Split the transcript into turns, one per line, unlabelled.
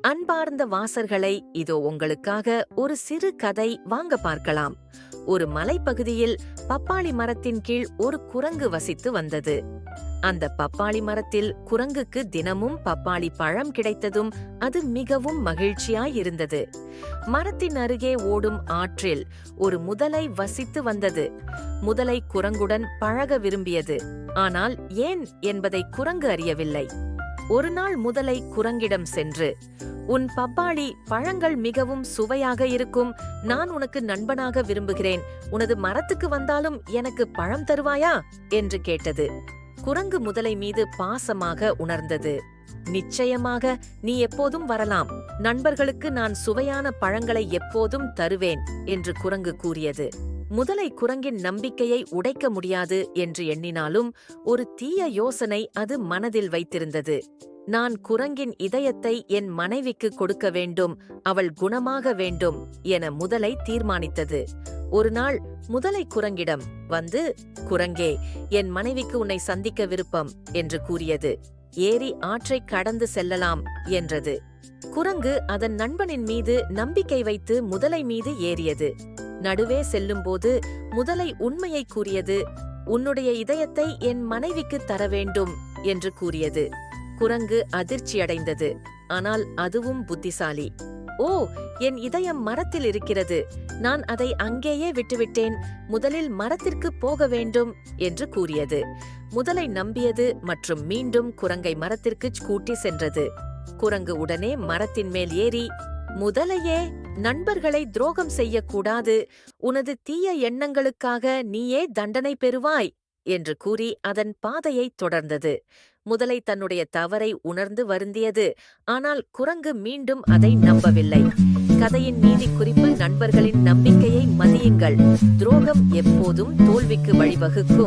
அன்பார்ந்த வாசர்களே, இதோ உங்களுக்காக ஒரு சிறு கதை. வாங்க பார்க்கலாம். ஒரு மலைப்பகுதியில் பப்பாளி மரத்தின் கீழ் ஒரு குரங்கு வசித்து வந்தது. அந்த பப்பாளி மரத்தில் குரங்குக்கு தினமும் பப்பாளி பழம் கிடைத்ததும் அது மிகவும் மகிழ்ச்சியாயிருந்தது. மரத்தின் அருகே ஓடும் ஆற்றில் ஒரு முதலை வசித்து வந்தது. முதலை குரங்குடன் பழக விரும்பியது. ஆனால் ஏன் என்பதை குரங்கு அறியவில்லை. ஒரு நாள் முதலை குரங்கிடம் சென்று, "உன் பப்பாளி பழங்கள் மிகவும் சுவையாக இருக்கும். நான் உனக்கு நண்பனாக விரும்புகிறேன். உனது மரத்துக்கு வந்தாலும் எனக்கு பழம் தருவாயா?" என்று கேட்டது. குரங்கு முதலை மீது பாசமாக உணர்ந்தது. "நிச்சயமாக, நீ எப்போதும் வரலாம். நண்பர்களுக்கு நான் சுவையான பழங்களை எப்போதும் தருவேன்" என்று குரங்கு கூறியது. முதலை குரங்கின் நம்பிக்கையை உடைக்க முடியாது என்று எண்ணினாலும் ஒரு தீய யோசனை அது மனதில் வைத்திருந்தது. "நான் குரங்கின் இதயத்தை என் மனைவிக்கு கொடுக்க வேண்டும். அவள் குணமாக வேண்டும்" என முதலை தீர்மானித்தது. ஒரு நாள் முதலை குரங்கிடம் வந்து, "குரங்கே, என் மனைவிக்கு உன்னை சந்திக்க விருப்பம்" என்று கூறியது. "ஏரி ஆற்றை கடந்து செல்லலாம்" என்றது. குரங்கு அதன் நண்பனின் மீது நம்பிக்கை வைத்து முதலை மீது ஏறியது. நடுவே செல்லும்போது முதலை உண்மையை கூறியது. "உன்னுடைய இதயத்தை என் மனைவிக்கு தர வேண்டும்" என்று கூறியது. குரங்கு அதிர்ச்சியடைந்தது. ஆனால் அதுவும் புத்திசாலி. "ஓ, என் இதயம் மரத்தில் இருக்கிறது. நான் அதை அங்கேயே விட்டுவிட்டேன். முதலில் மரத்திற்கு போக வேண்டும்" என்று கூறியது. முதலை நம்பியது மற்றும் மீண்டும் குரங்கை மரத்திற்கு கூட்டி சென்றது. குரங்கு உடனே மரத்தின் மேல் ஏறி, "முதலையே, நண்பர்களை துரோகம் செய்யக்கூடாது. உனது தீய எண்ணங்களுக்காக நீயே தண்டனை பெறுவாய்" என்று கூறி அதன் பாதையை தொடர்ந்தது. முதலை தன்னுடைய தவறை உணர்ந்து வருந்தியது. ஆனால் குரங்கு மீண்டும் அதை நம்பவில்லை. கதையின் நீதி குறிப்பு: நண்பர்களின் நம்பிக்கையை மதியுங்கள். துரோகம் எப்போதும் தோல்விக்கு வழிவகுக்கும்.